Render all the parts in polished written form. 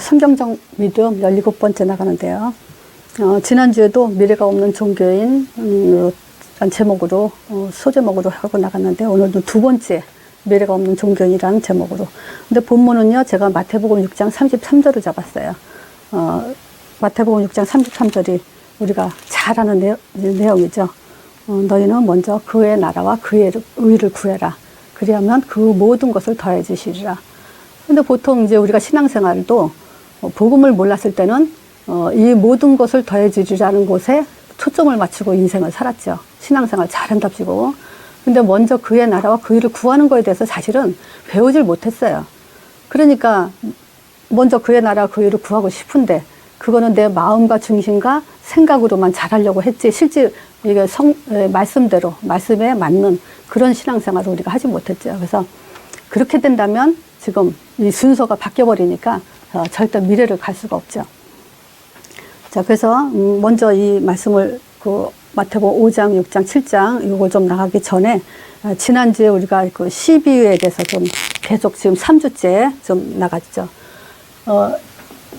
성경적 믿음 17번째 나가는데요. 지난주에도 미래가 없는 종교인 제목으로 소제목으로 하고 나갔는데 오늘도 두 번째 미래가 없는 종교인이라는 제목으로. 근데 본문은요, 제가 마태복음 6장 33절을 잡았어요. 마태복음 6장 33절이 우리가 잘 아는 내용이죠. 너희는 먼저 그의 나라와 그의 의를 구해라. 그리하면 그 모든 것을 더해 주시리라. 근데 보통 이제 우리가 신앙생활도 복음을 몰랐을 때는 이 모든 것을 더해 주리라는 곳에 초점을 맞추고 인생을 살았죠. 신앙생활 잘한답시고. 근데 먼저 그의 나라와 그 일을 구하는 거에 대해서 사실은 배우질 못했어요. 그러니까 먼저 그의 나라와 그 일을 구하고 싶은데 그거는 내 마음과 중심과 생각으로만 잘하려고 했지 실제 이게 말씀대로 말씀에 맞는 그런 신앙생활을 우리가 하지 못했죠. 그래서 그렇게 된다면 지금 이 순서가 바뀌어버리니까 절대 미래를 갈 수가 없죠. 자, 그래서 먼저 이 말씀을 마태복음 5장, 6장, 7장 이걸 좀 나가기 전에 지난주에 우리가 그 시비유에 대해서 좀 계속 지금 3주째 좀 나갔죠.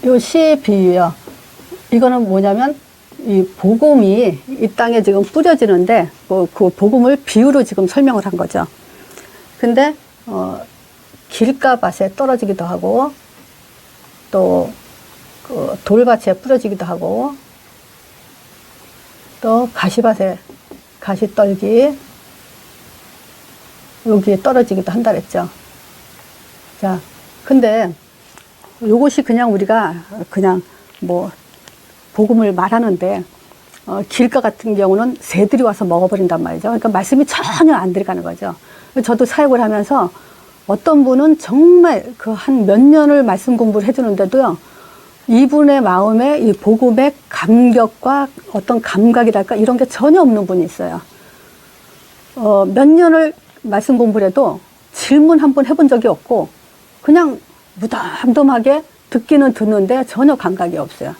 요 시비유요. 이거는 뭐냐면 이 복음이 이 땅에 지금 뿌려지는데 그 복음을 비유로 지금 설명을 한 거죠. 근데 길가밭에 떨어지기도 하고 또 그 돌밭에 뿌려지기도 하고 또 가시밭에 가시떨기 여기에 떨어지기도 한다 그랬죠. 자, 근데 요것이 그냥 우리가 그냥 뭐 복음을 말하는데 길가 같은 경우는 새들이 와서 먹어버린단 말이죠. 그러니까 말씀이 전혀 안 들어가는 거죠. 저도 사역을 하면서 어떤 분은 정말 그 한 몇 년을 말씀 공부를 해주는데도요, 이분의 마음에 이 복음의 감격과 어떤 감각이랄까 이런 게 전혀 없는 분이 있어요. 몇 년을 말씀 공부를 해도 질문 한 번 해본 적이 없고 그냥 무덤덤하게 듣기는 듣는데 전혀 감각이 없어요.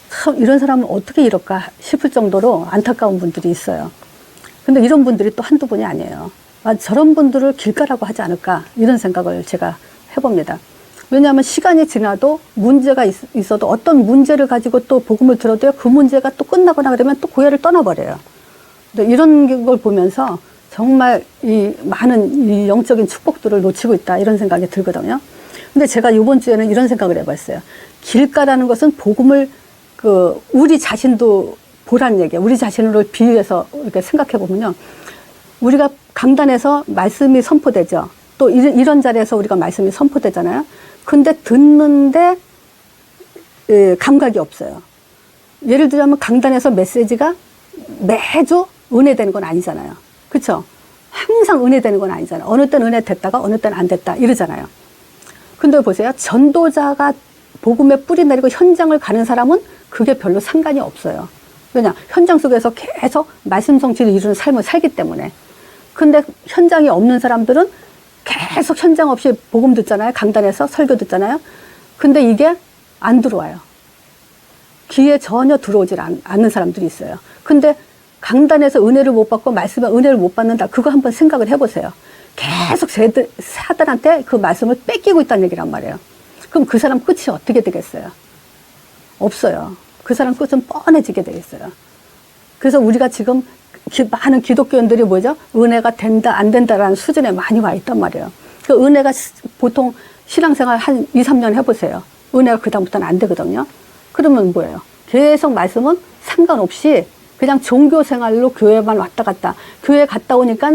참 이런 사람은 어떻게 이럴까 싶을 정도로 안타까운 분들이 있어요. 근데 이런 분들이 또 한두 분이 아니에요. 저런 분들을 길가라고 하지 않을까 이런 생각을 제가 해봅니다. 왜냐하면 시간이 지나도 문제가 있어도 어떤 문제를 가지고 또 복음을 들어도요, 그 문제가 또 끝나거나 그러면 또 교회를 떠나버려요. 이런 걸 보면서 정말 이 많은 이 영적인 축복들을 놓치고 있다 이런 생각이 들거든요. 근데 제가 이번 주에는 이런 생각을 해봤어요. 길가라는 것은 복음을 우리 자신도 보란 얘기예요. 우리 자신을 비유해서 이렇게 생각해 보면요, 우리가 강단에서 말씀이 선포되죠. 또 이런 자리에서 우리가 말씀이 선포되잖아요. 근데 듣는데 감각이 없어요. 예를 들자면 강단에서 메시지가 매주 은혜되는 건 아니잖아요. 그렇죠? 항상 은혜되는 건 아니잖아요. 어느 때는 은혜 됐다가 어느 때는 안 됐다 이러잖아요. 근데 보세요. 전도자가 복음에 뿌리 내리고 현장을 가는 사람은 그게 별로 상관이 없어요. 왜냐? 현장 속에서 계속 말씀 성취를 이루는 삶을 살기 때문에. 근데 현장이 없는 사람들은 계속 현장 없이 복음 듣잖아요. 강단에서 설교 듣잖아요. 근데 이게 안 들어와요. 귀에 전혀 들어오질 않는 사람들이 있어요. 근데 강단에서 은혜를 못 받고 말씀에 은혜를 못 받는다. 그거 한번 생각을 해보세요. 계속 사단한테 그 말씀을 뺏기고 있다는 얘기란 말이에요. 그럼 그 사람 끝이 어떻게 되겠어요? 없어요. 그 사람 끝은 뻔해지게 되겠어요. 그래서 우리가 지금 많은 기독교인들이 뭐죠? 은혜가 된다, 안 된다라는 수준에 많이 와 있단 말이에요. 그 은혜가 보통 신앙생활 한 2, 3년 해보세요. 은혜가 그다음부터는 안 되거든요. 그러면 뭐예요? 계속 말씀은 상관없이 그냥 종교생활로 교회만 왔다 갔다. 교회 갔다 오니까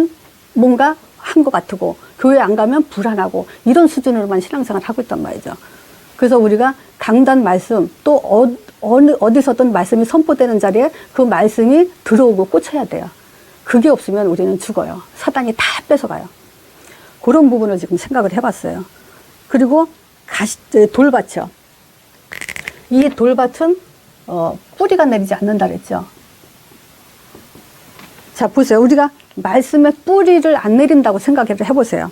뭔가 한 것 같고, 교회 안 가면 불안하고, 이런 수준으로만 신앙생활을 하고 있단 말이죠. 그래서 우리가 강단 말씀, 또 어디서든 말씀이 선포되는 자리에 그 말씀이 들어오고 꽂혀야 돼요. 그게 없으면 우리는 죽어요. 사단이 다 뺏어가요. 그런 부분을 지금 생각을 해봤어요. 그리고 돌밭이요. 이 돌밭은 뿌리가 내리지 않는다 그랬죠. 자, 보세요. 우리가 말씀에 뿌리를 안 내린다고 생각을 해보세요.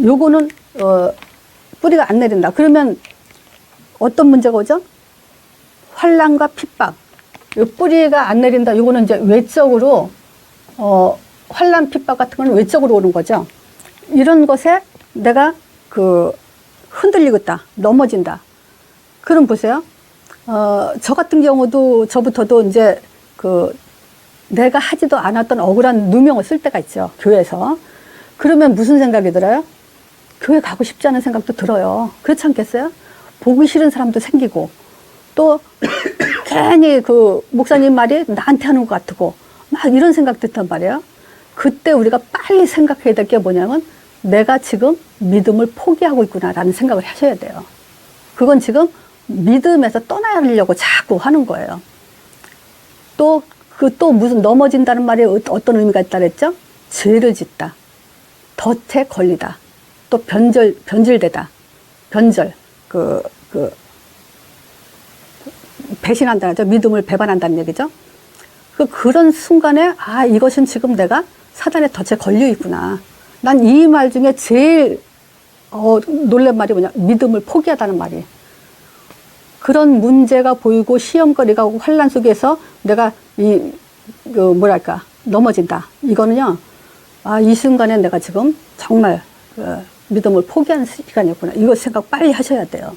요거는 뿌리가 안 내린다. 그러면 어떤 문제가 오죠? 환난과 핍박. 요 뿌리가 안 내린다. 요거는 이제 외적으로 환난 핍박 같은 건 외적으로 오는 거죠. 이런 것에 내가 흔들리겠다, 넘어진다. 그럼 보세요. 저 같은 경우도, 저부터도 이제 내가 하지도 않았던 억울한 누명을 쓸 때가 있죠. 교회에서. 그러면 무슨 생각이 들어요? 교회 가고 싶지 않은 생각도 들어요. 그렇지 않겠어요? 보기 싫은 사람도 생기고, 또 괜히 목사님 말이 나한테 하는 것 같고, 막 이런 생각 듣단 말이에요. 그때 우리가 빨리 생각해야 될 게 뭐냐면, 내가 지금 믿음을 포기하고 있구나라는 생각을 하셔야 돼요. 그건 지금 믿음에서 떠나려고 자꾸 하는 거예요. 또 무슨 넘어진다는 말이 어떤 의미가 있다 그랬죠? 죄를 짓다. 덫에 걸리다. 또 변질되다. 배신한다는 거죠. 믿음을 배반한다는 얘기죠. 그런 순간에, 이것은 지금 내가 사단의 덫에 걸려 있구나. 난 이 말 중에 제일, 놀란 말이 뭐냐. 믿음을 포기하다는 말이. 그런 문제가 보이고 시험거리가 오고 환란 속에서 내가 넘어진다. 이거는요, 이 순간에 내가 지금 정말 믿음을 포기하는 시간이었구나. 이거 생각 빨리 하셔야 돼요.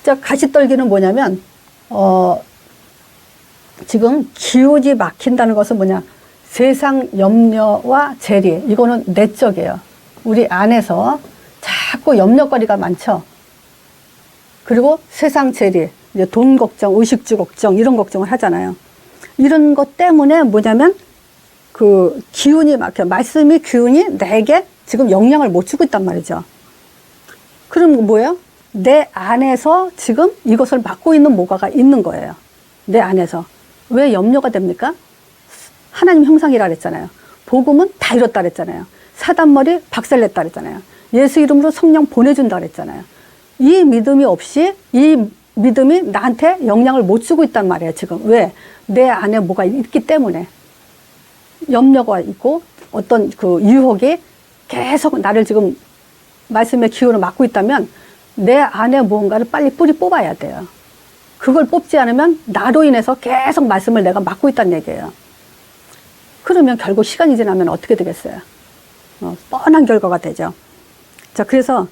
자, 가시떨기는 뭐냐면, 지금 기운이 막힌다는 것은 뭐냐. 세상 염려와 재리. 이거는 내적이에요. 우리 안에서 자꾸 염려거리가 많죠. 그리고 세상 재리, 이제 돈 걱정, 의식주 걱정, 이런 걱정을 하잖아요. 이런 것 때문에 뭐냐면, 기운이 막혀. 말씀이 기운이 내게 지금 영향을 못 주고 있단 말이죠. 그럼 뭐예요? 내 안에서 지금 이것을 막고 있는 뭐가가 있는 거예요. 내 안에서. 왜 염려가 됩니까? 하나님 형상이라 그랬잖아요. 복음은 다 이뤘다 그랬잖아요. 사단머리 박살냈다 그랬잖아요. 예수 이름으로 성령 보내준다 그랬잖아요. 이 믿음이 없이 이 믿음이 나한테 영향을 못 주고 있단 말이에요. 지금. 왜? 내 안에 뭐가 있기 때문에. 염려가 있고 어떤 유혹이 계속 나를 지금 말씀의 기운을 막고 있다면 내 안에 무언가를 빨리 뿌리 뽑아야 돼요. 그걸 뽑지 않으면 나로 인해서 계속 말씀을 내가 막고 있다는 얘기예요. 그러면 결국 시간이 지나면 어떻게 되겠어요? 뻔한 결과가 되죠. 자, 그래서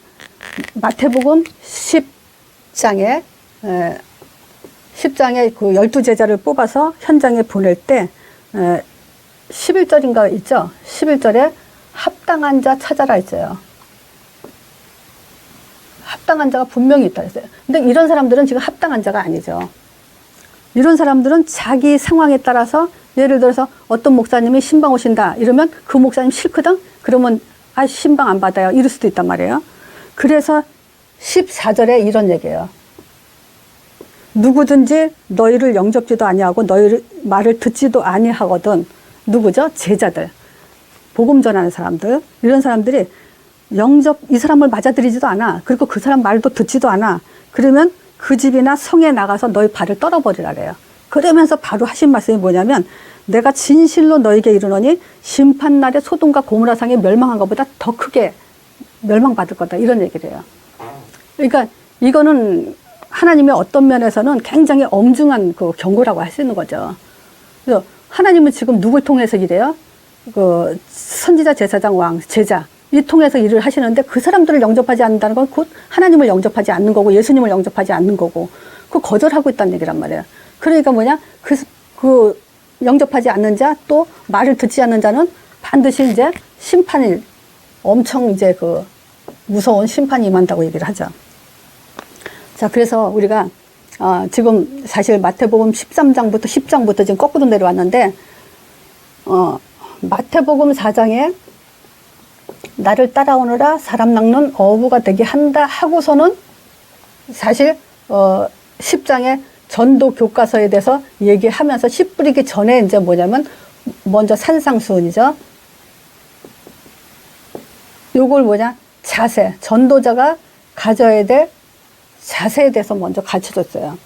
마태복음 10장에 12제자를 뽑아서 현장에 보낼 때 11절인가 있죠? 11절에 합당한 자 찾아라 했어요. 합당한 자가 분명히 있다 했어요. 근데 이런 사람들은 지금 합당한 자가 아니죠. 이런 사람들은 자기 상황에 따라서 예를 들어서 어떤 목사님이 신방 오신다 이러면 그 목사님 싫거든? 그러면 신방 안 받아요. 이럴 수도 있단 말이에요. 그래서 14절에 이런 얘기예요. 누구든지 너희를 영접지도 아니하고 너희 말을 듣지도 아니하거든. 누구죠? 제자들. 복음 전하는 사람들. 이런 사람들이 이 사람을 맞아들이지도 않아. 그리고 그 사람 말도 듣지도 않아. 그러면 그 집이나 성에 나가서 너희 발을 떨어버리라 그래요. 그러면서 바로 하신 말씀이 뭐냐면 내가 진실로 너에게 이르노니 심판날에 소돔과 고모라상에 멸망한 것보다 더 크게 멸망받을 거다. 이런 얘기를 해요. 그러니까 이거는 하나님의 어떤 면에서는 굉장히 엄중한 경고라고 할 수 있는 거죠. 그래서 하나님은 지금 누굴 통해서 이래요? 선지자, 제사장, 왕, 제자 이 통해서 일을 하시는데 그 사람들을 영접하지 않는다는 건 곧 하나님을 영접하지 않는 거고 예수님을 영접하지 않는 거고 그 거절하고 있다는 얘기란 말이에요. 그러니까 뭐냐? 그 영접하지 않는 자 또 말을 듣지 않는 자는 반드시 이제 심판일 엄청 이제 무서운 심판이 임한다고 얘기를 하죠. 자, 그래서 우리가 지금 사실 마태복음 13장부터 10장부터 지금 거꾸로 내려왔는데 마태복음 4장에 나를 따라오느라 사람 낚는 어부가 되게 한다 하고서는 사실 10장에 전도 교과서에 대해서 얘기하면서 씨 뿌리기 전에 이제 뭐냐면 먼저 산상수훈이죠. 요걸 뭐냐? 자세. 전도자가 가져야 될 자세에 대해서 먼저 가르쳐줬어요.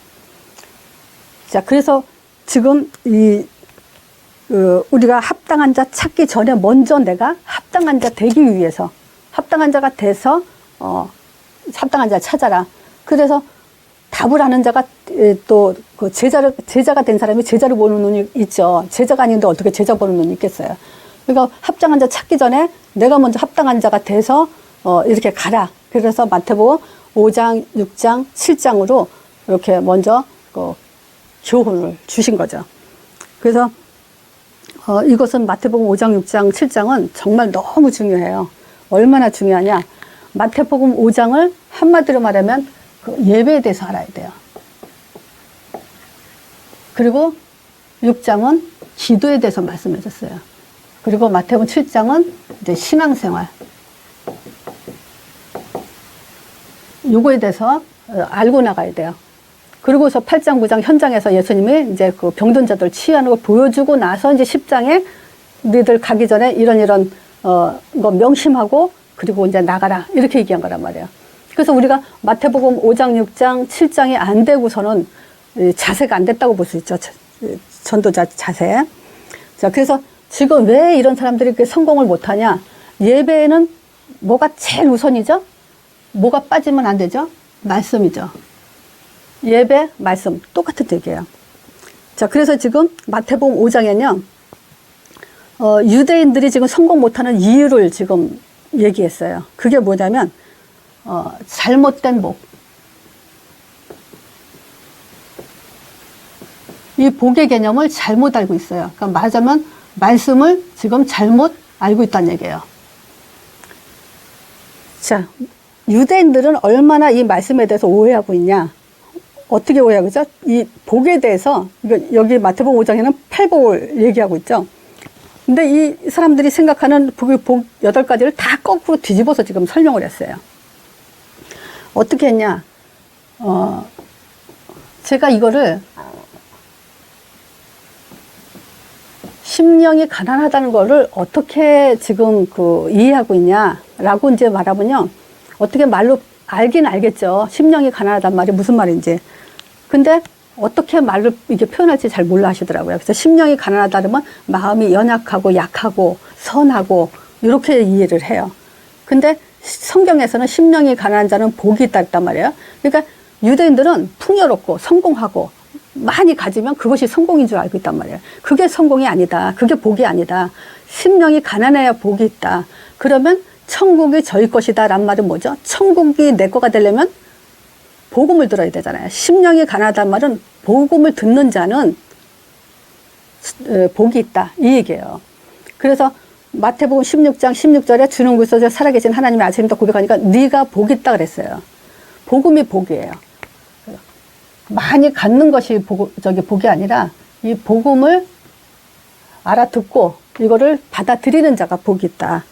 자, 그래서 지금 우리가 합당한 자 찾기 전에 먼저 내가 합당한 자 되기 위해서 합당한 자가 돼서 합당한 자 찾아라. 그래서 답을 아는 자가 또 제자가 된 사람이 제자를 보는 눈이 있죠. 제자가 아닌데 어떻게 제자 보는 눈이 있겠어요. 그러니까 합당한 자 찾기 전에 내가 먼저 합당한 자가 돼서 이렇게 가라. 그래서 마태복음 5장, 6장, 7장으로 이렇게 먼저 교훈을 주신 거죠. 그래서 이것은 마태복음 5장, 6장, 7장은 정말 너무 중요해요. 얼마나 중요하냐. 마태복음 5장을 한마디로 말하면 그 예배에 대해서 알아야 돼요. 그리고 6장은 기도에 대해서 말씀해 줬어요. 그리고 마태복음 7장은 이제 신앙생활. 요거에 대해서 알고 나가야 돼요. 그리고서 8장, 9장 현장에서 예수님이 이제 그 병든 자들 치유하는 걸 보여주고 나서 이제 10장에 너희들 가기 전에 이런 거 명심하고 그리고 이제 나가라. 이렇게 얘기한 거란 말이에요. 그래서 우리가 마태복음 5장, 6장, 7장이 안 되고서는 자세가 안 됐다고 볼 수 있죠. 전도자 자세. 자, 그래서 지금 왜 이런 사람들이 이렇게 성공을 못하냐? 예배에는 뭐가 제일 우선이죠? 뭐가 빠지면 안 되죠? 말씀이죠. 예배, 말씀 똑같은 얘기예요. 자, 그래서 지금 마태복음 5장에는요, 유대인들이 지금 성공 못하는 이유를 지금 얘기했어요. 그게 뭐냐면 잘못된 복. 이 복의 개념을 잘못 알고 있어요. 그러니까 말하자면 말씀을 지금 잘못 알고 있다는 얘기예요. 자, 유대인들은 얼마나 이 말씀에 대해서 오해하고 있냐. 어떻게 오해하고 있죠? 이 복에 대해서, 여기 마태복음 5장에는 팔복을 얘기하고 있죠. 근데 이 사람들이 생각하는 복 8가지를 다 거꾸로 뒤집어서 지금 설명을 했어요. 어떻게 했냐? 제가 이거를 심령이 가난하다는 거를 어떻게 지금 이해하고 있냐라고 이제 말하면요. 어떻게 말로 알긴 알겠죠. 심령이 가난하단 말이 무슨 말인지. 근데 어떻게 말로 이게 표현할지 잘 몰라 하시더라고요. 그래서 심령이 가난하다면 마음이 연약하고 약하고 선하고 이렇게 이해를 해요. 근데 성경에서는 심령이 가난한 자는 복이 있다 했단 말이에요. 그러니까 유대인들은 풍요롭고 성공하고 많이 가지면 그것이 성공인 줄 알고 있단 말이에요. 그게 성공이 아니다. 그게 복이 아니다. 심령이 가난해야 복이 있다. 그러면 천국이 저희 것이다 라는 말은 뭐죠? 천국이 내 거가 되려면 복음을 들어야 되잖아요. 심령이 가난하다는 말은 복음을 듣는 자는 복이 있다. 이 얘기예요. 그래서 마태복음 16장 16절에 주는 그리스도로 살아계신 하나님의 아들임도 고백하니까 네가 복이 있다 그랬어요. 복음이 복이에요. 많이 갖는 것이 복이 아니라 이 복음을 알아듣고 이거를 받아들이는 자가 복이 있다.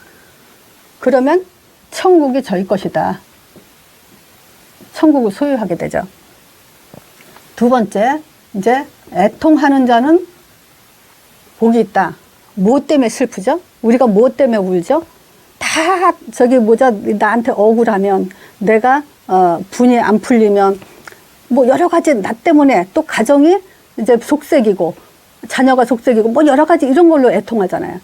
그러면 천국이 저희 것이다. 천국을 소유하게 되죠. 두 번째, 이제 애통하는 자는 복이 있다. 무엇 때문에 슬프죠? 우리가 무엇 때문에 울죠? 다 나한테 억울하면, 내가 분이 안 풀리면, 뭐 여러 가지 나 때문에 또 가정이 이제 속색이고 자녀가 속색이고 뭐 여러 가지 이런 걸로 애통하잖아요.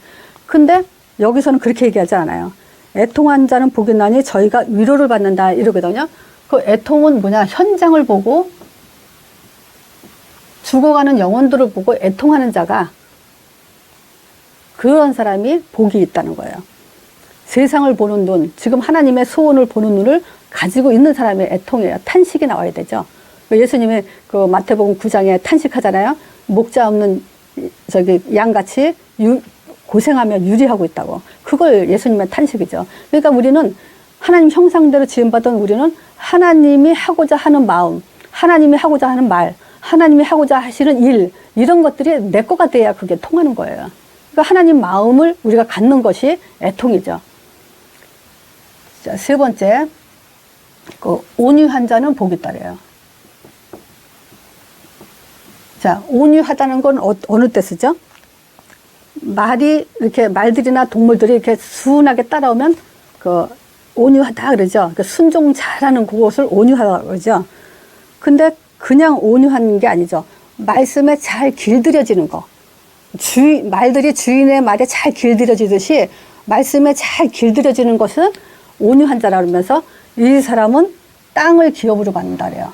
근데 여기서는 그렇게 얘기하지 않아요. 애통한 자는 복이 나니 저희가 위로를 받는다 이러거든요. 그 애통은 뭐냐? 현장을 보고 죽어가는 영혼들을 보고 애통하는 자가, 그런 사람이 복이 있다는 거예요. 세상을 보는 눈, 지금 하나님의 소원을 보는 눈을 가지고 있는 사람의 애통이에요. 탄식이 나와야 되죠. 예수님이 그 마태복음 9장에 탄식하잖아요. 목자 없는 양같이 고생하며 유리하고 있다고. 그걸 예수님의 탄식이죠. 그러니까 우리는 하나님 형상대로 지음받은 우리는 하나님이 하고자 하는 마음, 하나님이 하고자 하는 말, 하나님이 하고자 하시는 일, 이런 것들이 내 거가 돼야 그게 통하는 거예요. 그러니까 하나님 마음을 우리가 갖는 것이 애통이죠. 자, 세 번째, 온유한 자는 복이 있다래요. 자, 온유하다는 건 어느 때 쓰죠? 말들이나 동물들이 이렇게 순하게 따라오면 온유하다 그러죠. 순종 잘하는 그것을 온유하다고 그러죠. 근데 그냥 온유한 게 아니죠. 말씀에 잘 길들여지는 거. 말들이 주인의 말에 잘 길들여지듯이 말씀에 잘 길들여지는 것은 온유한 자라 그러면서 이 사람은 땅을 기업으로 받는다 그래요.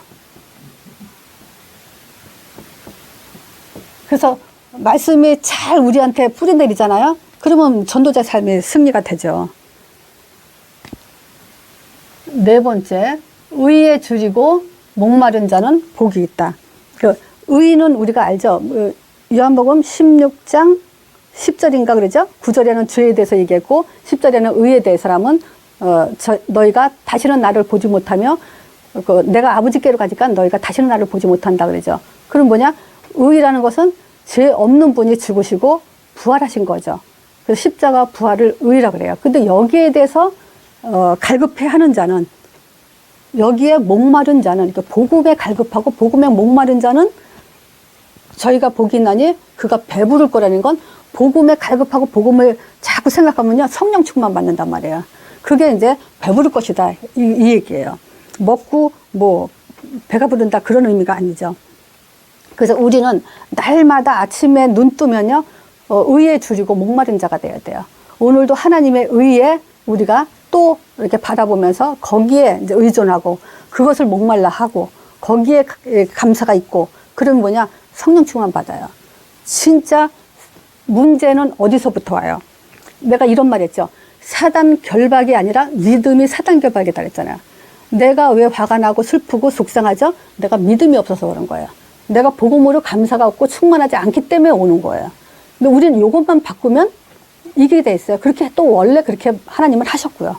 그래서 말씀이 잘 우리한테 뿌리내리잖아요. 그러면 전도자 삶의 승리가 되죠. 네 번째, 의에 줄이고 목마른 자는 복이 있다. 그 의는 우리가 알죠. 요한복음 16장 10절인가 그러죠? 9절에는 죄에 대해서 얘기했고 10절에는 의에 대해서라면 너희가 다시는 나를 보지 못하며 내가 아버지께로 가니까 너희가 다시는 나를 보지 못한다 그러죠. 그럼 뭐냐? 의라는 것은 죄 없는 분이 죽으시고 부활하신 거죠. 그래서 십자가 부활을 의라고 그래요. 근데 여기에 대해서 갈급해 하는 자는, 여기에 목마른 자는, 그러니까 복음에 갈급하고 복음에 목마른 자는 저희가 복이 있나니 그가 배부를 거라는 건, 복음에 갈급하고 복음을 자꾸 생각하면요 성령 충만 받는단 말이에요. 그게 이제 배부를 것이다 이 얘기예요. 먹고 뭐 배가 부른다 그런 의미가 아니죠. 그래서 우리는 날마다 아침에 눈 뜨면요 의에 줄이고 목마른 자가 되어야 돼요. 오늘도 하나님의 의에 우리가 또 이렇게 바라보면서 거기에 이제 의존하고 그것을 목말라 하고 거기에 감사가 있고, 그러면 뭐냐? 성령 충만 받아요. 진짜 문제는 어디서부터 와요? 내가 이런 말 했죠. 사단 결박이 아니라 믿음이 사단 결박이다 그랬잖아요. 내가 왜 화가 나고 슬프고 속상하죠? 내가 믿음이 없어서 그런 거예요. 내가 복음으로 감사가 없고 충만하지 않기 때문에 오는 거예요. 근데 우리는 이것만 바꾸면 이게 돼 있어요. 그렇게 또 원래 그렇게 하나님은 하셨고요.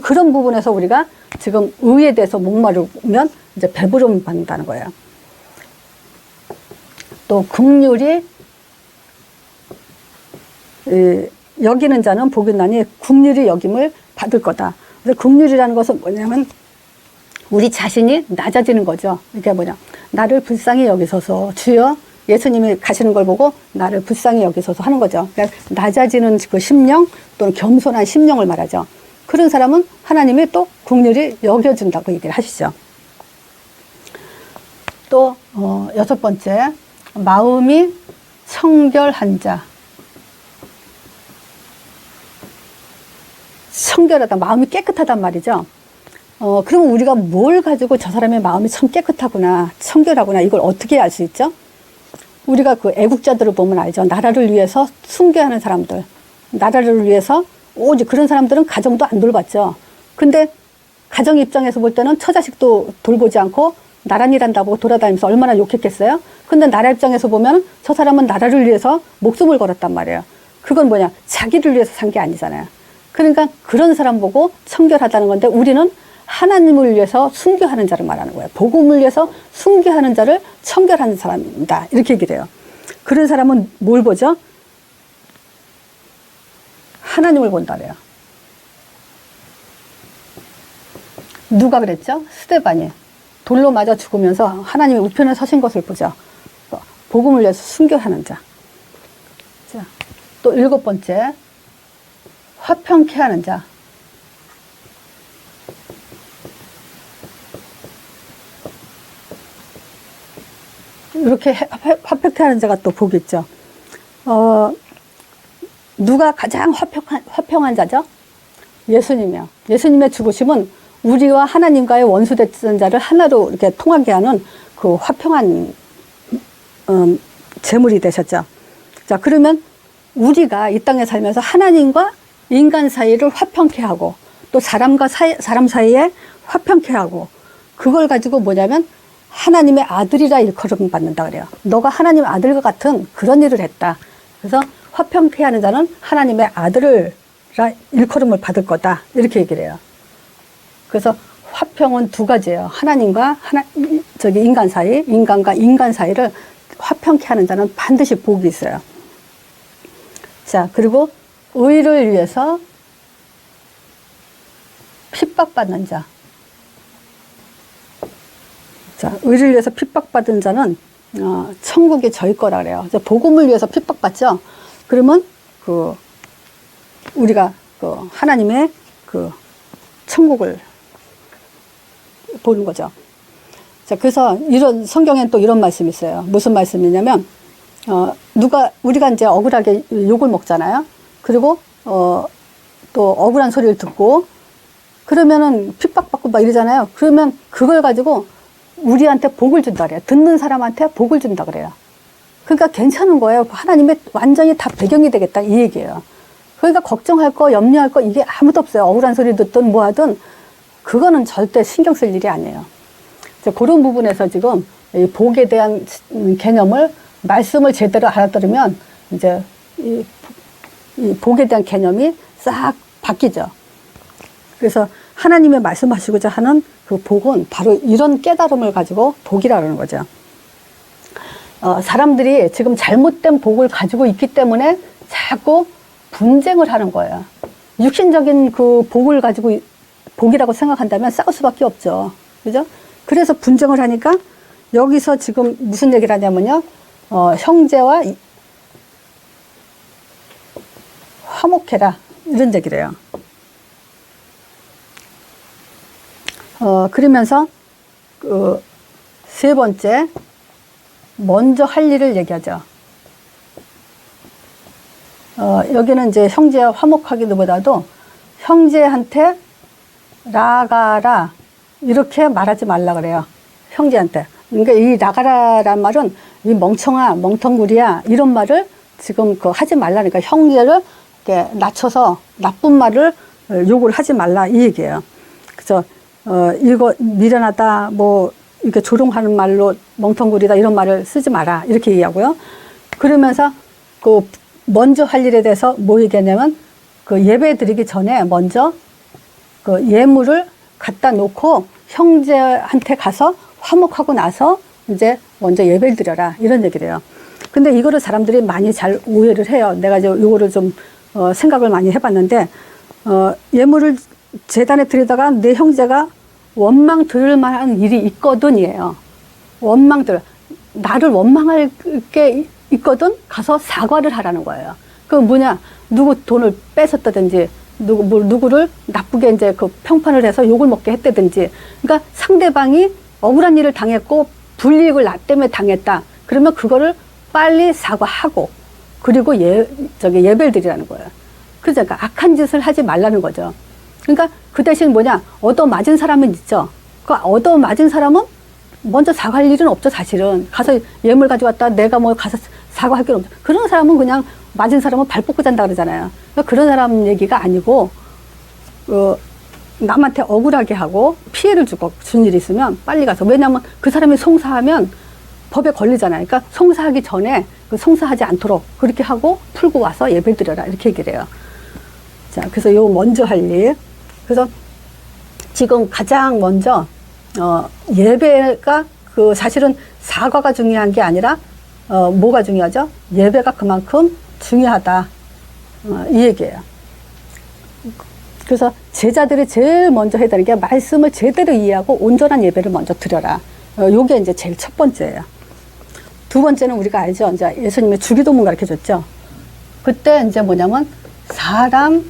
그런 부분에서 우리가 지금 의에 대해서 목마르면 이제 배부름 받는다는 거예요. 또 긍휼이 여기는 자는 복이 나니 긍휼이 여김을 받을 거다. 그래서 긍휼이라는 것은 뭐냐면 우리 자신이 낮아지는 거죠. 이게 뭐냐? 나를 불쌍히 여기소서. 주여, 예수님이 가시는 걸 보고 나를 불쌍히 여기소서 하는 거죠. 그러니까 낮아지는 그 심령 또는 겸손한 심령을 말하죠. 그런 사람은 하나님이 또 긍휼히 여겨준다고 얘기를 하시죠. 또 여섯 번째, 마음이 청결한 자. 청결하다, 마음이 깨끗하단 말이죠. 그러면 우리가 뭘 가지고 저 사람의 마음이 참 깨끗하구나, 청결하구나, 이걸 어떻게 알 수 있죠? 우리가 그 애국자들을 보면 알죠. 나라를 위해서 순교하는 사람들, 나라를 위해서 오직 그런 사람들은 가정도 안 돌봤죠. 근데 가정 입장에서 볼 때는 처자식도 돌보지 않고 나란 일한다고 돌아다니면서 얼마나 욕했겠어요? 근데 나라 입장에서 보면 저 사람은 나라를 위해서 목숨을 걸었단 말이에요. 그건 뭐냐? 자기를 위해서 산 게 아니잖아요. 그러니까 그런 사람 보고 청결하다는 건데, 우리는 하나님을 위해서 순교하는 자를 말하는 거예요. 복음을 위해서 순교하는 자를 청결하는 사람이다, 이렇게 얘기를 해요. 그런 사람은 뭘 보죠? 하나님을 본다 그래요. 누가 그랬죠? 스데반이 돌로 맞아 죽으면서 하나님의 우편에 서신 것을 보죠. 복음을 위해서 순교하는 자. 자, 또 일곱 번째, 화평케 하는 자. 이렇게 화평케 하는 자가 또 복이 있죠. 누가 가장 화평한 자죠? 예수님이요. 예수님의 죽으심은 우리와 하나님과의 원수됐던 자를 하나로 이렇게 통하게 하는 그 화평한 제물이 되셨죠. 자, 그러면 우리가 이 땅에 살면서 하나님과 인간 사이를 화평케 하고 또 사람과 사람 사이에 화평케 하고, 그걸 가지고 뭐냐면 하나님의 아들이라 일컬음 받는다 그래요. 너가 하나님의 아들과 같은 그런 일을 했다. 그래서 화평케 하는 자는 하나님의 아들이라 일컬음을 받을 거다, 이렇게 얘기를 해요. 그래서 화평은 두 가지예요. 하나님과 인간 사이, 인간과 인간 사이를 화평케 하는 자는 반드시 복이 있어요. 자, 그리고 의를 위해서 핍박받는 자. 자, 의를 위해서 핍박받은 자는 천국이 저희 거라 그래요. 복음을 위해서 핍박받죠. 그러면 우리가 하나님의 천국을 보는 거죠. 자, 그래서 이런 성경엔 또 이런 말씀이 있어요. 무슨 말씀이냐면 우리가 이제 억울하게 욕을 먹잖아요. 그리고 또 억울한 소리를 듣고 그러면은 핍박받고 막 이러잖아요. 그러면 그걸 가지고 우리한테 복을 준다 그래요. 듣는 사람한테 복을 준다 그래요. 그러니까 괜찮은 거예요. 하나님의 완전히 다 배경이 되겠다, 이 얘기예요. 그러니까 걱정할 거, 염려할 거 이게 아무도 없어요. 억울한 소리 듣든 뭐 하든 그거는 절대 신경 쓸 일이 아니에요. 그런 부분에서 지금 이 복에 대한 개념을 말씀을 제대로 알아들으면 이제 이 복에 대한 개념이 싹 바뀌죠. 그래서 하나님의 말씀하시고자 하는 그 복은 바로 이런 깨달음을 가지고 복이라는 거죠. 사람들이 지금 잘못된 복을 가지고 있기 때문에 자꾸 분쟁을 하는 거예요. 육신적인 그 복을 가지고 복이라고 생각한다면 싸울 수밖에 없죠. 그죠? 그래서 분쟁을 하니까 여기서 지금 무슨 얘기를 하냐면요. 형제와 화목해라. 이런 얘기를 해요. 그러면서 세 번째, 먼저 할 일을 얘기하죠. 여기는 이제 형제와 화목하기보다도 형제한테 나가라 이렇게 말하지 말라 그래요. 형제한테. 그러니까 이 나가라란 말은 이 멍청아, 멍텅구리야 이런 말을 지금 하지 말라니까 형제를 이렇게 낮춰서 나쁜 말을 욕을 하지 말라 이 얘기예요. 그래서 이거 미련하다 뭐 이렇게 조롱하는 말로 멍텅구리다 이런 말을 쓰지 마라 이렇게 얘기하고요. 그러면서 그 먼저 할 일에 대해서 뭐 얘기하냐면 그 예배 드리기 전에 먼저 그 예물을 갖다 놓고 형제한테 가서 화목하고 나서 이제 먼저 예배를 드려라 이런 얘기를 해요. 근데 이거를 사람들이 많이 잘 오해를 해요. 내가 이제 요거를 좀 생각을 많이 해봤는데 예물을 제단에 드리다가 내 형제가 원망 들을 만한 일이 있거든이에요. 원망 들 나를 원망할 게 있거든 가서 사과를 하라는 거예요. 그건 뭐냐 누구 돈을 뺏었다든지 누구를 나쁘게 이제 그 평판을 해서 욕을 먹게 했다든지 그러니까 상대방이 억울한 일을 당했고 불이익을 나 때문에 당했다. 그러면 그거를 빨리 사과하고 그리고 예배를 드리라는 거예요. 그러니까 악한 짓을 하지 말라는 거죠. 그러니까 그 대신 뭐냐 얻어맞은 사람은 있죠. 그 얻어맞은 사람은 먼저 사과할 일은 없죠. 사실은 가서 예물 가져왔다 내가 뭐 가서 사과할 게 없죠. 그런 사람은 그냥 맞은 사람은 발 뻗고 잔다 그러잖아요. 그러니까 그런 사람 얘기가 아니고 남한테 억울하게 하고 피해를 준 일이 있으면 빨리 가서 왜냐하면 그 사람이 송사하면 법에 걸리잖아요. 그러니까 송사하기 전에 송사하지 않도록 그렇게 하고 풀고 와서 예배를 드려라 이렇게 얘기를 해요. 자, 그래서 요 먼저 할 일. 그래서 지금 가장 먼저 예배가 그 사실은 사과가 중요한 게 아니라 뭐가 중요하죠? 예배가 그만큼 중요하다 이 얘기예요. 그래서 제자들이 제일 먼저 해야 되는 게 말씀을 제대로 이해하고 온전한 예배를 먼저 드려라. 요게 이제 제일 첫 번째예요. 두 번째는 우리가 알죠. 이제 예수님의 주기도문 가르쳐 줬죠. 그때 이제 뭐냐면 사람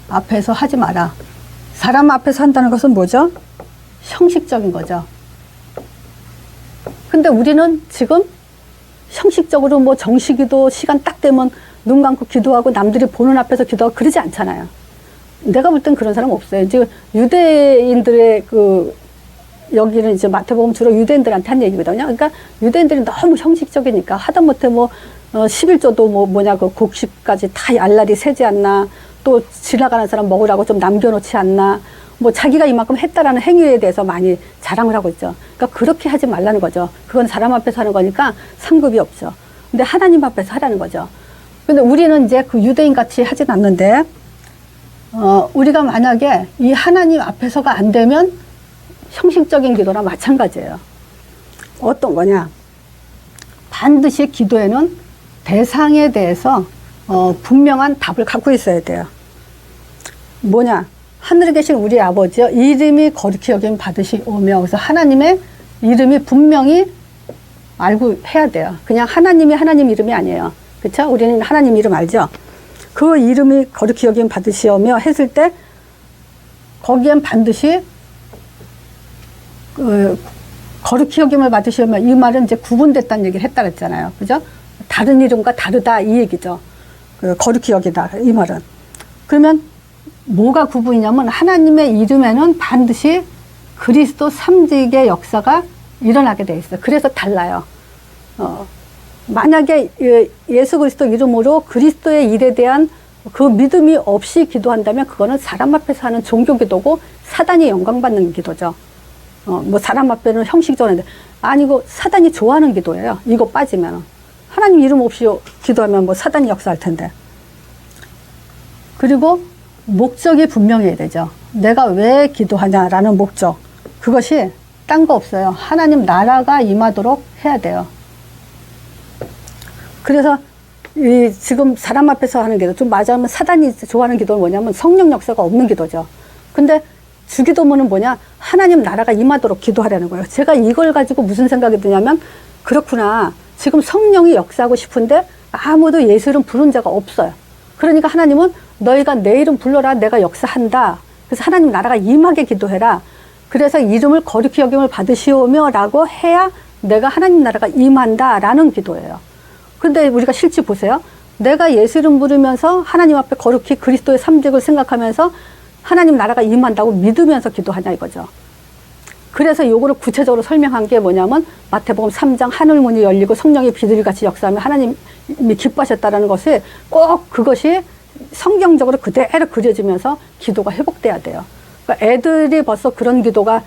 앞에서 하지 마라. 사람 앞에서 한다는 것은 뭐죠? 형식적인 거죠. 근데 우리는 지금 형식적으로 뭐 정식기도 시간 딱 되면 눈 감고 기도하고 남들이 보는 앞에서 기도하고 그러지 않잖아요. 내가 볼 땐 그런 사람 없어요. 지금 유대인들의 여기는 이제 마태복음 주로 유대인들한테 한 얘기거든요. 그러니까 유대인들이 너무 형식적이니까 하다못해 뭐 11조도 그 곡식까지 다 알날이 새지 않나, 또 지나가는 사람 먹으라고 좀 남겨놓지 않나, 뭐 자기가 이만큼 했다라는 행위에 대해서 많이 자랑을 하고 있죠. 그러니까 그렇게 하지 말라는 거죠. 그건 사람 앞에서 하는 거니까 상급이 없죠. 근데 하나님 앞에서 하라는 거죠. 근데 우리는 이제 그 유대인 같이 하진 않는데, 우리가 만약에 이 하나님 앞에서가 안 되면 형식적인 기도나 마찬가지예요. 어떤 거냐? 반드시 기도에는 대상에 대해서 분명한 답을 갖고 있어야 돼요. 뭐냐? 하늘에 계신 우리 아버지여 이름이 거룩히 여김 받으시오며, 그래서 하나님의 이름이 분명히 알고 해야 돼요. 그냥 하나님 이름이 아니에요. 그렇죠? 우리는 하나님 이름 알죠? 그 이름이 거룩히 여김 받으시오며 했을 때 거기엔 반드시 거룩히 여김을 받으시오며, 이 말은 이제 구분됐다는 얘기를 했다 그랬잖아요. 그죠? 다른 이름과 다르다 이 얘기죠. 거룩히 여기다 이 말은. 그러면 뭐가 구분이냐면 하나님의 이름에는 반드시 그리스도 삼직의 역사가 일어나게 돼 있어요. 그래서 달라요. 만약에 예수 그리스도 이름으로 그리스도의 일에 대한 그 믿음이 없이 기도한다면 그거는 사람 앞에서 하는 종교 기도고 사단이 영광받는 기도죠. 뭐 사람 앞에는 형식적으로 하는데 아니고 사단이 좋아하는 기도예요. 이거 빠지면 하나님 이름 없이 기도하면 뭐 사단이 역사할 텐데. 그리고 목적이 분명해야 되죠. 내가 왜 기도하냐라는 목적. 그것이 딴 거 없어요. 하나님 나라가 임하도록 해야 돼요. 그래서 이 지금 사람 앞에서 하는 기도 좀 맞으면 사단이 좋아하는 기도는 뭐냐면 성령 역사가 없는 기도죠. 근데 주기도문은 뭐냐? 하나님 나라가 임하도록 기도하라는 거예요. 제가 이걸 가지고 무슨 생각이 드냐면 그렇구나. 지금 성령이 역사하고 싶은데 아무도 예수 이름 부른 자가 없어요. 그러니까 하나님은 너희가 내 이름 불러라. 내가 역사한다. 그래서 하나님 나라가 임하게 기도해라. 그래서 이름을 거룩히 여김을 받으시오며 라고 해야 내가 하나님 나라가 임한다 라는 기도예요. 근데 우리가 실제 보세요. 내가 예수 이름 부르면서 하나님 앞에 거룩히 그리스도의 삼직을 생각하면서 하나님 나라가 임한다고 믿으면서 기도하냐 이거죠. 그래서 요거를 구체적으로 설명한 게 뭐냐면 마태복음 3장 하늘 문이 열리고 성령이 비둘기같이 역사하며 하나님이 기뻐하셨다라는 것이 꼭 그것이 성경적으로 그대로 그려지면서 기도가 회복돼야 돼요. 그러니까 애들이 벌써 그런 기도가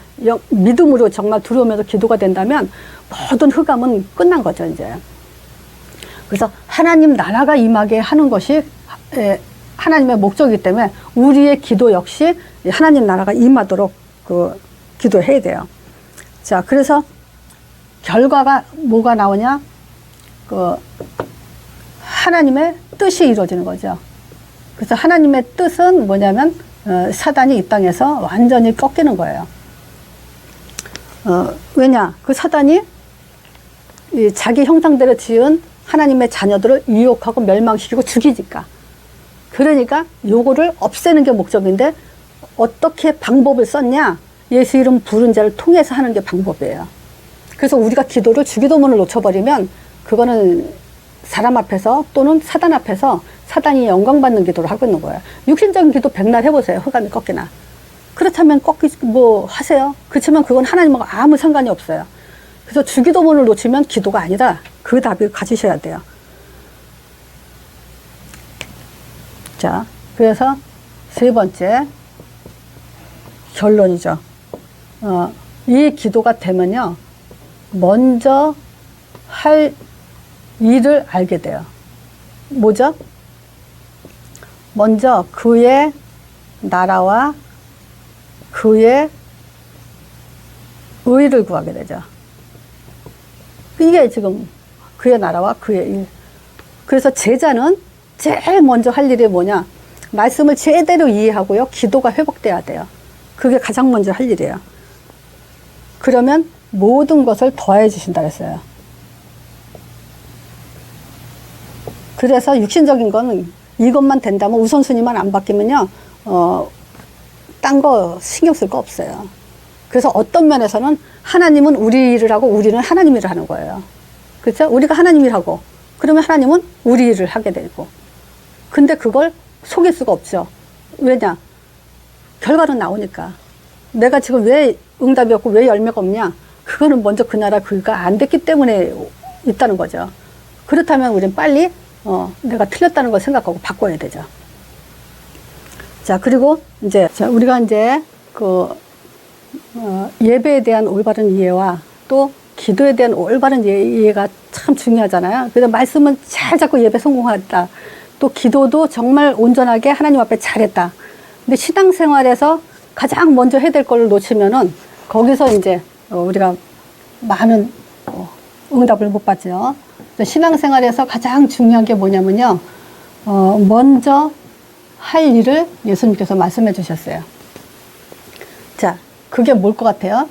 믿음으로 정말 들어오면서 기도가 된다면 모든 흑암은 끝난 거죠 이제. 그래서 하나님 나라가 임하게 하는 것이 하나님의 목적이기 때문에 우리의 기도 역시 하나님 나라가 임하도록 기도해야 돼요. 자, 그래서 결과가 뭐가 나오냐? 하나님의 뜻이 이루어지는 거죠. 그래서 하나님의 뜻은 뭐냐면 사단이 이 땅에서 완전히 꺾이는 거예요. 왜냐? 그 사단이 자기 형상대로 지은 하나님의 자녀들을 유혹하고 멸망시키고 죽이니까. 그러니까 요거를 없애는 게 목적인데 어떻게 방법을 썼냐? 예수 이름 부른 자를 통해서 하는 게 방법이에요. 그래서 우리가 기도를 주기도문을 놓쳐버리면 그거는 사람 앞에서 또는 사단 앞에서 사단이 영광받는 기도를 하고 있는 거예요. 육신적인 기도 백날 해보세요. 흑암이 꺾이나. 그렇다면 하세요. 그렇지만 그건 하나님하고 아무 상관이 없어요. 그래서 주기도문을 놓치면 기도가 아니라 그 답을 가지셔야 돼요. 자, 그래서 세 번째 결론이죠. 이 기도가 되면요, 먼저 할 일을 알게 돼요. 뭐죠? 먼저 그의 나라와 그의 의를 구하게 되죠. 이게 지금 그의 나라와 그의 일. 그래서 제자는 제일 먼저 할 일이 뭐냐? 말씀을 제대로 이해하고요. 기도가 회복돼야 돼요. 그게 가장 먼저 할 일이에요. 그러면 모든 것을 더해 주신다 그랬어요. 그래서 육신적인 건 이것만 된다면 우선순위만 안 바뀌면요. 딴 거 신경 쓸 거 없어요. 그래서 어떤 면에서는 하나님은 우리 일을 하고 우리는 하나님 일을 하는 거예요. 그렇죠? 우리가 하나님 일을 하고 그러면 하나님은 우리 일을 하게 되고. 근데 그걸 속일 수가 없죠. 왜냐? 결과는 나오니까. 내가 지금 왜 응답이 없고 왜 열매가 없냐? 그거는 먼저 그 나라 그가 안 됐기 때문에 있다는 거죠. 그렇다면 우리는 빨리 내가 틀렸다는 걸 생각하고 바꿔야 되죠. 자, 그리고 이제 우리가 이제 예배에 대한 올바른 이해와 또 기도에 대한 올바른 이해가 참 중요하잖아요. 그래서 말씀은 잘 잡고 예배 성공했다. 또 기도도 정말 온전하게 하나님 앞에 잘했다. 근데 신앙생활에서 가장 먼저 해야 될 걸 놓치면은 거기서 이제 우리가 많은 응답을 못 받죠. 신앙생활에서 가장 중요한 게 뭐냐면요. 먼저 할 일을 예수님께서 말씀해 주셨어요. 자, 그게 뭘 것 같아요?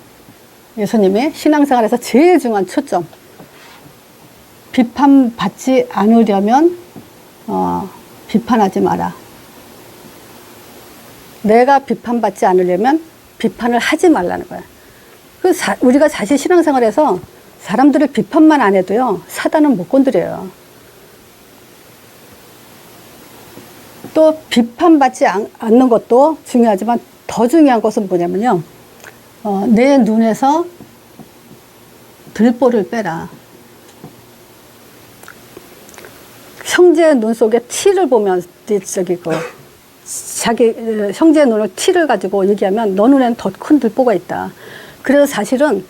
예수님이 신앙생활에서 제일 중요한 초점. 비판받지 않으려면 비판하지 마라. 내가 비판받지 않으려면 비판을 하지 말라는 거야. 우리가 사실 신앙생활에서 사람들을 비판만 안 해도요, 사단은 못 건드려요. 또 비판받지 않는 것도 중요하지만 더 중요한 것은 뭐냐면요, 내 눈에서 들보를 빼라. 형제의 눈 속에 티를 보면 저기 그 자기 형제의 눈을 티를 가지고 얘기하면 너 눈에는 더 큰 들보가 있다. 그래서 사실은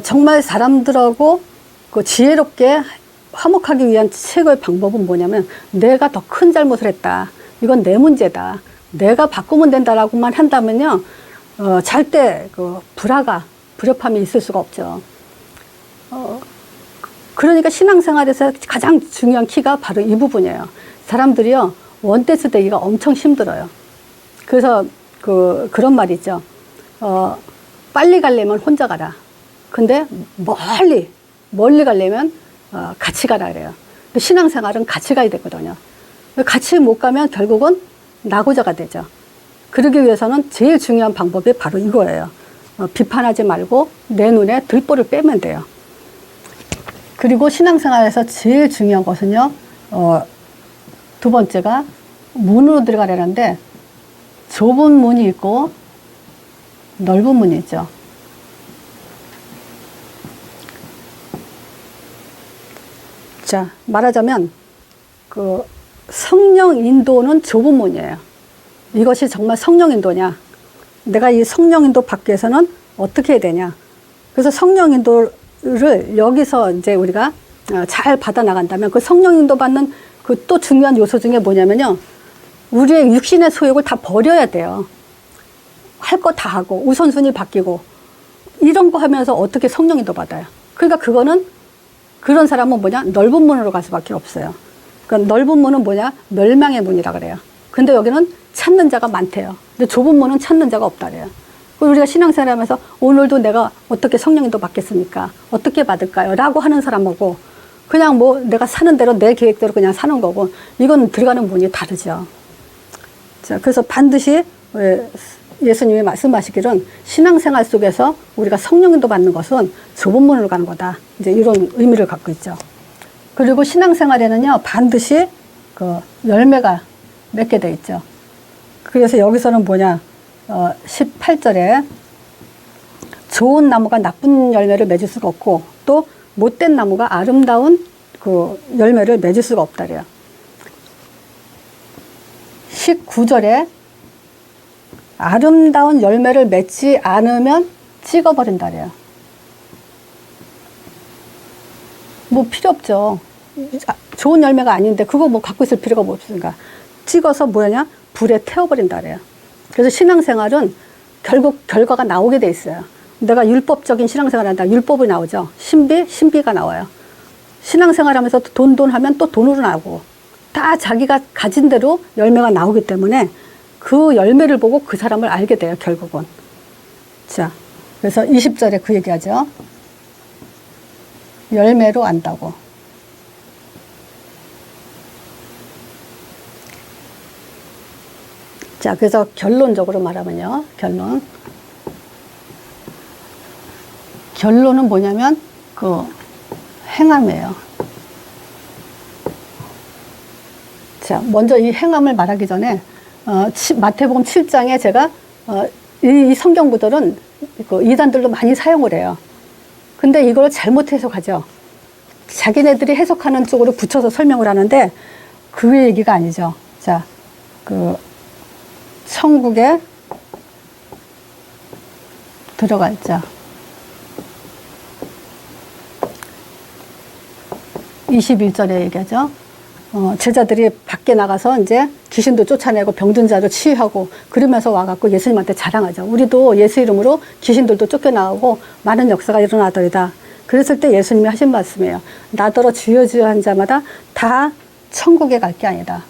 정말 사람들하고 그 지혜롭게 화목하기 위한 최고의 방법은 뭐냐면 내가 더 큰 잘못을 했다. 이건 내 문제다. 내가 바꾸면 된다라고만 한다면요, 절대 그 불협함이 있을 수가 없죠. 그러니까 신앙생활에서 가장 중요한 키가 바로 이 부분이에요. 사람들이요, 원대스 되기가 엄청 힘들어요. 그래서 그런 말이 있죠. 빨리 가려면 혼자 가라. 근데 멀리 가려면 같이 가라 그래요. 근데 신앙생활은 같이 가야 되거든요. 같이 못 가면 결국은 낙오자가 되죠. 그러기 위해서는 제일 중요한 방법이 바로 이거예요. 비판하지 말고 내 눈에 들보를 빼면 돼요. 그리고 신앙생활에서 제일 중요한 것은요, 두 번째가 문으로 들어가려는데 좁은 문이 있고 넓은 문이 있죠. 자, 말하자면 그 성령 인도는 좁은 문이에요. 이것이 정말 성령 인도냐? 내가 이 성령 인도 받기 위해서는 어떻게 해야 되냐? 그래서 성령 인도를 여기서 이제 우리가 잘 받아 나간다면 그 성령 인도 받는 그 또 중요한 요소 중에 뭐냐면요, 우리의 육신의 소욕을 다 버려야 돼요. 할 거 다 하고 우선순위 바뀌고 이런 거 하면서 어떻게 성령 인도 받아요? 그러니까 그거는 그런 사람은 뭐냐? 넓은 문으로 갈 수밖에 없어요. 그러니까 넓은 문은 뭐냐? 멸망의 문이라 그래요. 근데 여기는 찾는 자가 많대요. 근데 좁은 문은 찾는 자가 없다 그래요. 우리가 신앙생활 하면서 오늘도 내가 어떻게 성령 인도 받겠습니까? 어떻게 받을까요? 라고 하는 사람하고 그냥 뭐 내가 사는 대로 내 계획대로 그냥 사는 거고, 이건 들어가는 문이 다르죠. 자, 그래서 반드시 예수님이 말씀하시기는 신앙생활 속에서 우리가 성령 인도 받는 것은 좁은 문으로 가는 거다. 이제 이런 의미를 갖고 있죠. 그리고 신앙생활에는요, 반드시 그 열매가 맺게 돼 있죠. 그래서 여기서는 뭐냐, 18절에 좋은 나무가 나쁜 열매를 맺을 수가 없고 또 못된 나무가 아름다운 그 열매를 맺을 수가 없다 그래요. 19절에 아름다운 열매를 맺지 않으면 찍어버린다 그래요. 뭐 필요 없죠. 좋은 열매가 아닌데 그거 뭐 갖고 있을 필요가 없으니까 찍어서 뭐냐, 불에 태워버린다 그래요. 그래서 신앙생활은 결국 결과가 나오게 돼 있어요. 내가 율법적인 신앙생활을 한다. 율법이 나오죠. 신비가 나와요. 신앙생활 하면서 돈 하면 또 돈으로 나오고 다 자기가 가진 대로 열매가 나오기 때문에 그 열매를 보고 그 사람을 알게 돼요, 결국은. 자, 그래서 20절에 그 얘기하죠. 열매로 안다고. 자, 그래서 결론적으로 말하면요. 결론은 뭐냐면 그 행함이에요. 자, 먼저 이 행함을 말하기 전에 마태복음 7장에 제가 이 성경 구절은 그 이단들도 많이 사용을 해요. 근데 이걸 잘못 해석하죠. 자기네들이 해석하는 쪽으로 붙여서 설명을 하는데 그 얘기가 아니죠. 자, 그 천국에 들어가 있죠. 21절에 얘기하죠. 제자들이 밖에 나가서 이제 귀신도 쫓아내고 병든 자도 치유하고 그러면서 와갖고 예수님한테 자랑하죠. 우리도 예수 이름으로 귀신들도 쫓겨나오고 많은 역사가 일어나더이다. 그랬을 때 예수님이 하신 말씀이에요. 나더러 주여 주여 한 자마다 다 천국에 갈 게 아니다.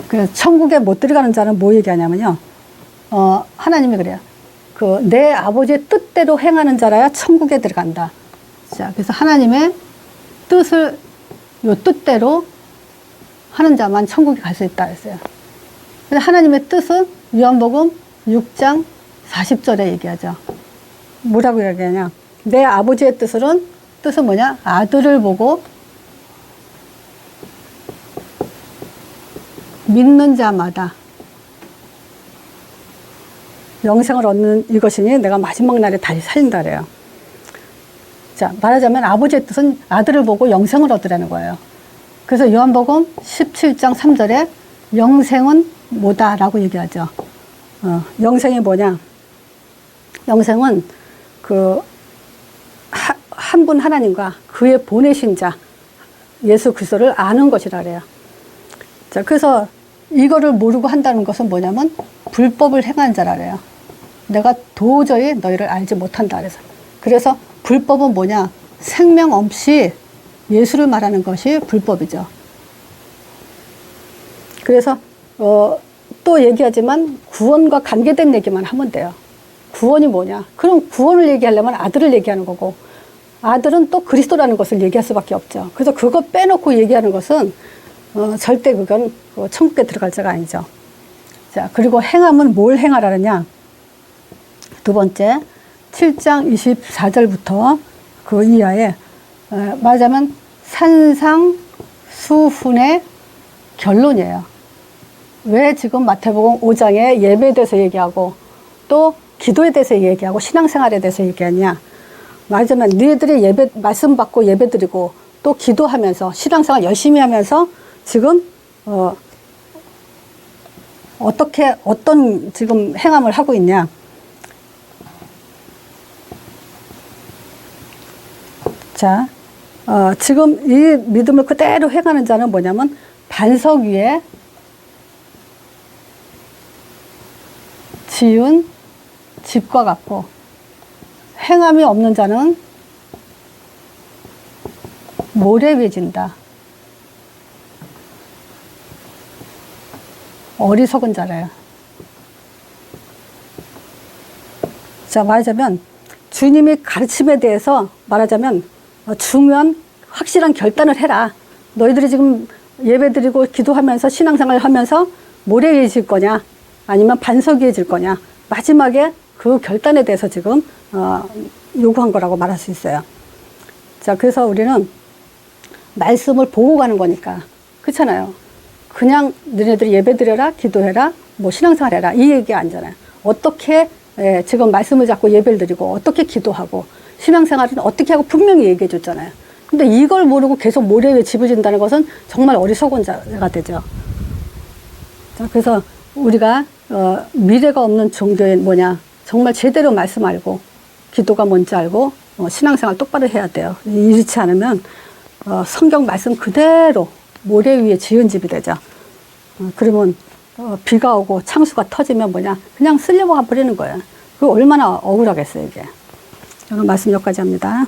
그래서 천국에 못 들어가는 자는 뭐 얘기하냐면요. 하나님이 그래요. 그 내 아버지의 뜻대로 행하는 자라야 천국에 들어간다. 자, 그래서 하나님의 뜻을 요 뜻대로 하는 자만 천국에 갈 수 있다 했어요. 근데 하나님의 뜻은 요한복음 6장 40절에 얘기하죠. 뭐라고 얘기하냐? 내 아버지의 뜻은 뭐냐? 아들을 보고 믿는 자마다 영생을 얻는 이것이니 내가 마지막 날에 다시 살린다 그래요. 자, 말하자면 아버지의 뜻은 아들을 보고 영생을 얻으라는 거예요. 그래서 요한복음 17장 3절에 영생은 뭐다라고 얘기하죠. 영생이 뭐냐? 영생은 그 한 분 하나님과 그의 보내신 자 예수 그리스도를 아는 것이라 그래요. 자, 그래서 이거를 모르고 한다는 것은 뭐냐면 불법을 행한 자라 그래요. 내가 도저히 너희를 알지 못한다 그래서 불법은 뭐냐? 생명 없이 예수를 말하는 것이 불법이죠. 그래서 또 얘기하지만 구원과 관계된 얘기만 하면 돼요. 구원이 뭐냐? 그럼 구원을 얘기하려면 아들을 얘기하는 거고, 아들은 또 그리스도라는 것을 얘기할 수밖에 없죠. 그래서 그거 빼놓고 얘기하는 것은 절대 그건 천국에 들어갈 자가 아니죠. 자, 그리고 행함은 뭘 행하라느냐? 두 번째 7장 24절부터 그 이하에 말하자면 산상수훈의 결론이에요. 왜 지금 마태복음 5장에 예배에 대해서 얘기하고 또 기도에 대해서 얘기하고 신앙생활에 대해서 얘기하냐? 말하자면 너희들이 예배 말씀 받고 예배 드리고 또 기도하면서 신앙생활 열심히 하면서 지금 어떤 지금 행함을 하고 있냐? 자, 지금 이 믿음을 그대로 행하는 자는 뭐냐면 반석 위에 지은 집과 같고, 행함이 없는 자는 모래 위에 진다. 어리석은 자래요. 자, 말하자면 주님이 가르침에 대해서 말하자면 중요한 확실한 결단을 해라. 너희들이 지금 예배드리고 기도하면서 신앙생활을 하면서 모래 위에 질 거냐 아니면 반석 위에 질 거냐, 마지막에 그 결단에 대해서 지금 요구한 거라고 말할 수 있어요. 자, 그래서 우리는 말씀을 보고 가는 거니까, 그렇잖아요. 그냥 너네들이 예배드려라, 기도해라, 뭐 신앙생활 해라 이 얘기 아니잖아요. 어떻게 지금 말씀을 잡고 예배를 드리고 어떻게 기도하고 신앙생활은 어떻게 하고 분명히 얘기해 줬잖아요. 근데 이걸 모르고 계속 모래 위에 집을 진다는 것은 정말 어리석은 자가 되죠. 자, 그래서 우리가 미래가 없는 종교에 뭐냐, 정말 제대로 말씀 알고 기도가 뭔지 알고 신앙생활 똑바로 해야 돼요. 이렇지 않으면 성경 말씀 그대로 모래 위에 지은 집이 되죠. 그러면 비가 오고 창수가 터지면 뭐냐, 그냥 쓸려가 버리는 거예요. 그거 얼마나 억울하겠어요, 이게. 저는 말씀 여기까지 합니다.